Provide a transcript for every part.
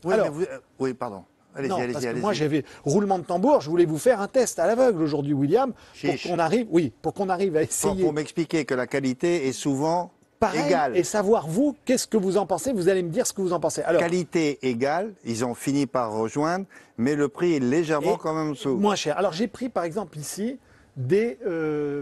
Oui, Alors, oui, pardon. non, Allez-y, parce que allez-y. moi, j'avais roulement de tambour. Je voulais vous faire un test à l'aveugle aujourd'hui, William, pour Chiche. qu'on arrive, oui, pour qu'on arrive à Pour, essayer pour m'expliquer que la qualité est souvent pareil égale. et savoir vous, qu'est-ce que vous en pensez. Vous allez me dire ce que vous en pensez. Alors, Qualité égale, ils ont fini par rejoindre, mais le prix est légèrement et quand même sous. moins cher. Alors, j'ai pris par exemple ici des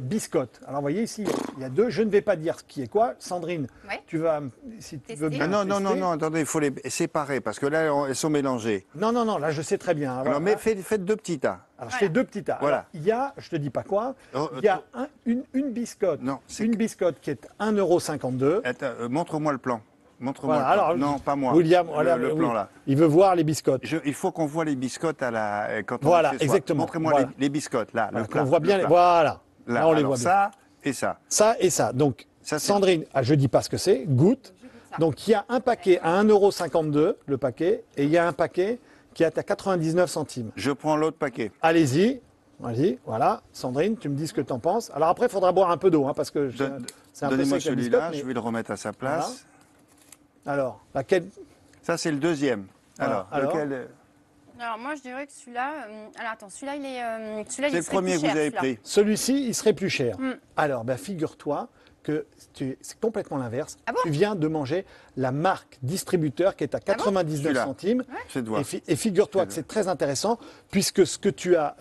biscottes. Alors, vous voyez ici, il y a deux. Je ne vais pas dire ce qui est quoi. Sandrine, Ouais. tu vas, si tu veux Tester. bien. Ah non, non, non, tester. non, attendez, il faut les séparer parce que là, elles sont mélangées. Non, non, non, là, je sais très bien. Voilà. Alors, mais faites deux petits tas. Alors, je fais deux petits tas. Voilà. Alors, il y a, je te dis pas quoi, Oh, il y a une biscotte. Non, c'est une que- biscotte qui est 1,52 €. Attends, montre-moi le plan. Montre-moi Voilà, le plan. alors, Non, pas moi. William, le, voilà, le oui, plan là. il veut voir les biscottes. Il faut qu'on voit les biscottes à la quand on Voilà, fait ce soir. exactement. Montrez-moi Voilà. les biscottes là, Voilà, le plat. qu'on voit bien le les, plat. voilà. Là, Là, on les alors voit bien. ça et ça. Ça et ça. Donc, Ça, c'est- Sandrine, je dis pas ce que c'est, goûte. ça. Donc, il y a un paquet à 1,52 € le paquet, et il y a un paquet qui est à 99 centimes. Je prends l'autre paquet. Allez-y, allez-y, voilà. Sandrine, tu me dis ce que tu en penses. Alors après, il faudra boire un peu d'eau, hein, parce que c'est un peu Donnez-moi sec la celui-là, biscotte, mais- je vais le remettre à sa place. Alors, laquelle Ça, c'est le deuxième. Voilà. Alors, Alors lequel Alors moi je dirais que celui-là. Alors attends, celui-là il est. Celui-là c'est il le serait premier plus que vous cher, avez celui-là. pris. Celui-ci, il serait plus cher. Mm. Alors, ben, figure-toi que c'est complètement l'inverse. Ah bon Tu viens de manger la marque distributeur qui est à 99 Celui-là. centimes. C'est de voir. Et figure-toi que c'est très intéressant, puisque ce que tu as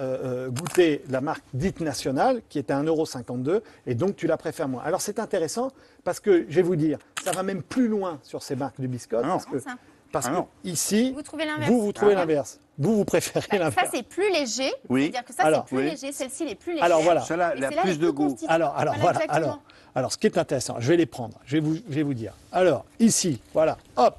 goûté, la marque dite nationale, qui est à 1,52 €, et donc tu la préfères moins. Alors c'est intéressant, parce que, je vais vous dire, ça va même plus loin sur ces marques de biscottes, Ah non. parce Ah que non. ici, Vous trouvez l'inverse. vous trouvez Ah. l'inverse. Vous préférez Bah, ça l'inverse. c'est plus léger. Oui. C'est-à-dire que ça Alors, c'est plus oui. léger. Celle-ci elle est plus légère. Alors, voilà. Celle-là, Et elle a celle-là, plus elle est de goût. constituée. Alors, voilà, exactement. alors, ce qui est intéressant, je vais les prendre, je vais vous dire. Alors, ici, voilà, hop,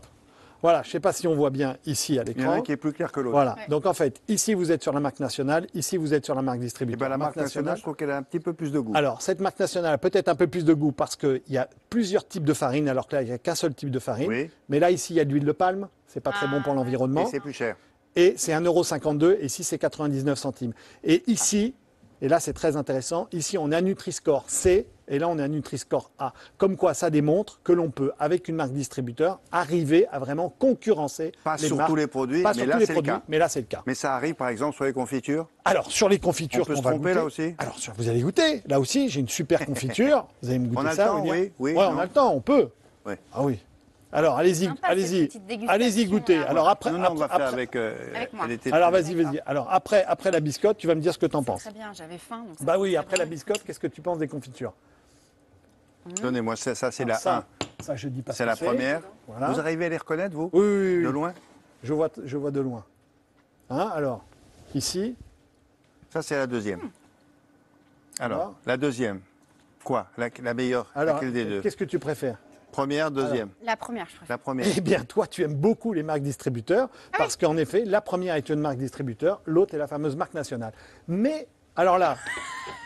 voilà, je ne sais pas si on voit bien ici à Il y en a l'écran. un qui est plus clair que l'autre. Voilà, Ouais. donc en fait, ici vous êtes sur la marque nationale, ici vous êtes sur la marque Et distributeur. ben, la marque nationale, je trouve qu'elle a un petit peu plus de goût. Alors, cette marque nationale a peut-être un peu plus de goût parce qu'il y a plusieurs types de farine, alors que là, il n'y a qu'un seul type de farine. Oui. Mais là, ici, il y a de l'huile de palme, c'est pas très bon pour Et l'environnement. c'est plus cher. Et c'est 1,52 €, et ici c'est 99 centimes. Et ici, et là c'est très intéressant, ici on est à Nutri-Score C, et là on est à Nutri-Score A. Comme quoi ça démontre que l'on peut, avec une marque distributeur, arriver à vraiment concurrencer Pas les sur marques. tous les produits, Pas mais sur là, tous les c'est le produits, cas. mais là c'est le cas. Mais ça arrive, par exemple, sur les confitures. Alors, sur les confitures On peut qu'on se va tromper, goûter, là aussi alors vous allez goûter, là aussi j'ai une super confiture, vous allez me goûter On a le ça. temps, William. oui, Ouais, on non. a le temps, on peut. Ouais. Ah oui. Alors allez-y, Sympa, cette allez-y, petite dégustation, allez-y goûter. là. Alors après, Non, non, on va faire après- avec. Avec moi. elle était- alors vas-y, D'accord. vas-y. Alors après la biscotte, tu vas me dire ce que tu en penses. Très bien, j'avais faim. Donc ça Bah va oui, très après bien. la biscotte, qu'est-ce que tu penses des confitures? Donnez-moi ça, c'est Alors la ça, 1. ça je dis pas. ce C'est que la première. Voilà. Vous arrivez à les reconnaître, vous Oui, oui, oui. De loin Je vois de loin. Hein, alors, ici, Ça, c'est la deuxième. Alors, Alors la deuxième. Quoi la meilleure alors Laquelle des deux qu'est-ce que tu préfères? Première, deuxième. La première, je préfère. La première. Eh bien, toi, tu aimes beaucoup les marques distributeurs, parce qu'en effet, la première est une marque distributeur, l'autre est la fameuse marque nationale. Mais, alors là,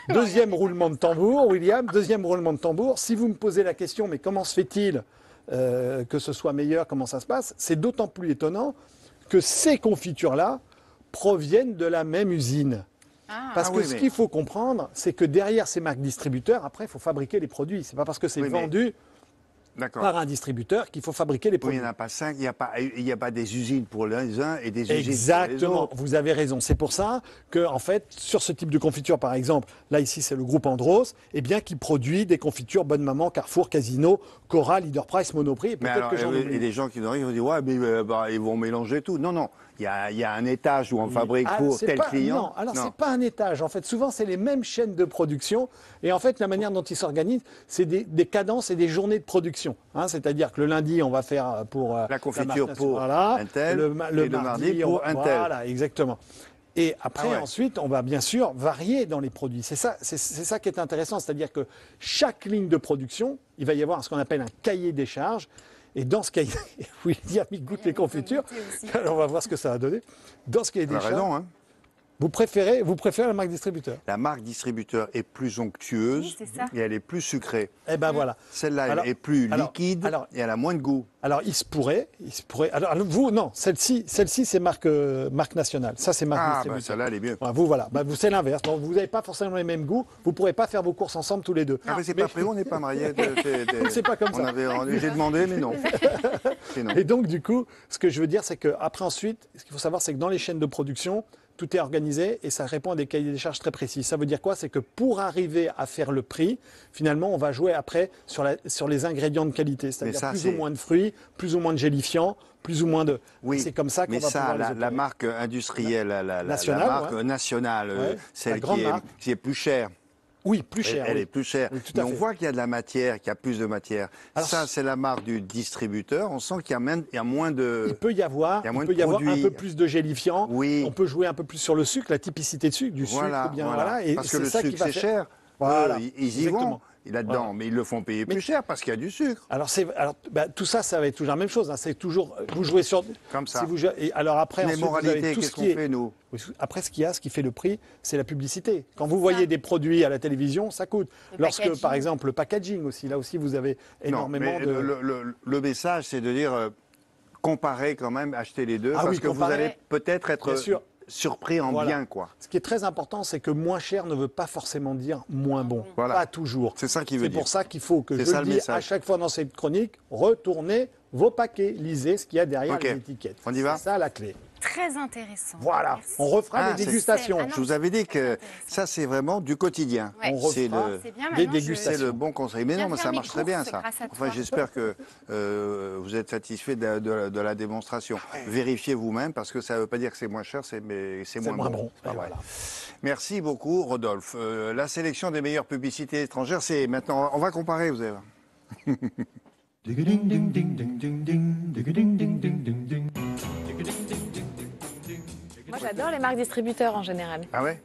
deuxième roulement de tambour, William, deuxième roulement de tambour. Si vous me posez la question, mais comment se fait-il que ce soit meilleur, comment ça se passe? C'est d'autant plus étonnant que ces confitures-là proviennent de la même usine. Ah, Parce Ah que oui, ce mais- qu'il faut comprendre, c'est que derrière ces marques distributeurs, après, il faut fabriquer les produits. C'est pas parce que c'est Oui, mais- vendu D'accord. par un distributeur qu'il faut fabriquer les Oui, produits. il n'y en a pas 5, il n'y a pas des usines pour les uns et des usines pour les Exactement, autres. vous avez raison. C'est pour ça que, en fait, sur ce type de confiture, par exemple, là ici c'est le groupe Andros, eh bien, qui produit des confitures Bonne Maman, Carrefour, Casino, Cora, Leader Price, Monoprix. Et Mais peut-être alors, que j'en et oublie. des gens qui vont dire, ouais, mais ils vont mélanger tout. Non, non, il y a un étage où on fabrique Ah, pour c'est tel pas- client. Non, alors c'est pas un étage. En fait, souvent c'est les mêmes chaînes de production. Et en fait, la manière dont ils s'organisent, c'est des cadences et des journées de production. Hein, c'est-à-dire que le lundi, on va faire pour La confiture marque nationale, pour voilà. un tel, le et le mardi on pour va- un tel. Voilà, exactement. Et après, Ah ouais. ensuite, on va bien sûr varier dans les produits. C'est ça qui est intéressant. C'est-à-dire que chaque ligne de production, il va y avoir ce qu'on appelle un cahier des charges. Et dans ce cahier, William, il goûte les confitures. goûter aussi. Alors, on va voir ce que ça va donner. Dans ce cahier Tu des as charges, raison, hein. Vous préférez la marque distributeur? La marque distributeur est plus onctueuse Oui, c'est ça. et elle est plus sucrée. Eh ben voilà. Celle-là, Alors- elle est plus alors- liquide alors- et elle a moins de goût. Alors, il se pourrait. Alors, vous, non, celle-ci, c'est marque nationale. Ça, c'est marque Ah, bah, distributeur. celle-là, elle est mieux. Voilà. Vous, c'est l'inverse. Donc, vous n'avez pas forcément les mêmes goûts. Vous ne pourrez pas faire vos courses ensemble tous les deux. Ah, mais c'est Mais- pas prévu, on n'est pas mariés. C'est pas comme ça. J'ai demandé, mais non. C'est non. Et donc, du coup, ce que je veux dire, c'est qu'après, ensuite, ce qu'il faut savoir, c'est que dans les chaînes de production, tout est organisé et ça répond à des cahiers des charges très précis. Ça veut dire quoi? C'est que pour arriver à faire le prix, finalement, on va jouer après sur les ingrédients de qualité. C'est-à-dire ça, plus ou moins de fruits, plus ou moins de gélifiants, plus ou moins de... Oui, c'est comme ça qu'on mais va pouvoir ça, les la opérer. marque industrielle, la Nationale, marque ouais. nationale, Ouais, la celle grande marque. qui est plus chère. Oui, plus cher. Elle oui. est plus chère. Oui, tout à Mais on fait. voit qu'il y a de la matière, qu'il y a plus de matière. Alors, ça, c'est la marque du distributeur. On sent qu'il y a moins de... Il peut y avoir, il y a moins il de peut y avoir un produits. peu plus de gélifiants. Oui. On peut jouer un peu plus sur le sucre, la typicité de sucre, du Voilà, sucre, bien voilà. voilà. Et Parce que c'est le ça qui sucre, va c'est faire- cher. Voilà, Ils y exactement. vont là-dedans, Voilà. mais ils le font payer Mais- plus cher parce qu'il y a du sucre. Alors, tout ça, ça va être toujours la même chose. Hein. C'est toujours, vous jouez sur... Comme ça. Si vous, et alors après, Les ensuite, vous avez moralités, tout qu'est-ce ce qu'on qui est... fait, nous? Après, ce qui fait le prix, c'est la publicité. Quand vous voyez des produits à la télévision, ça coûte. Le Lorsque, packaging. par exemple, le packaging aussi, là aussi, vous avez énormément non, mais de... le message, c'est de dire comparer quand même, acheter les deux, Ah parce oui, que vous comparer. allez peut-être être Bien sûr. surpris en Voilà. bien, quoi. Ce qui est très important, c'est que moins cher ne veut pas forcément dire moins bon. Voilà. Pas toujours. C'est ça qui veut C'est dire. pour ça qu'il faut que C'est je ça, le le dis message. à chaque fois dans cette chronique, retournez vos paquets, lisez ce qu'il y a derrière Ok. les étiquettes. On y va C'est ça la clé. Très intéressant. Voilà, Merci. on refera Ah, des c'est- dégustations. Ah non, Je vous avais dit que intéressant. ça, c'est vraiment du quotidien. Ouais. On C'est refera le- C'est bien, des maintenant, dégustations. C'est le bon conseil. Mais Bien non, mais faire ça mes marche très bien, courses ça. grâce à Enfin, toi. j'espère que vous êtes satisfait de la démonstration. Vérifiez vous-même, parce que ça ne veut pas dire que c'est moins cher, mais c'est C'est moins bon. Et voilà. Merci beaucoup, Rodolphe. La sélection des meilleures publicités étrangères, c'est maintenant. On va comparer, vous allez voir. Moi, j'adore les marques distributeurs en général. Ah ouais?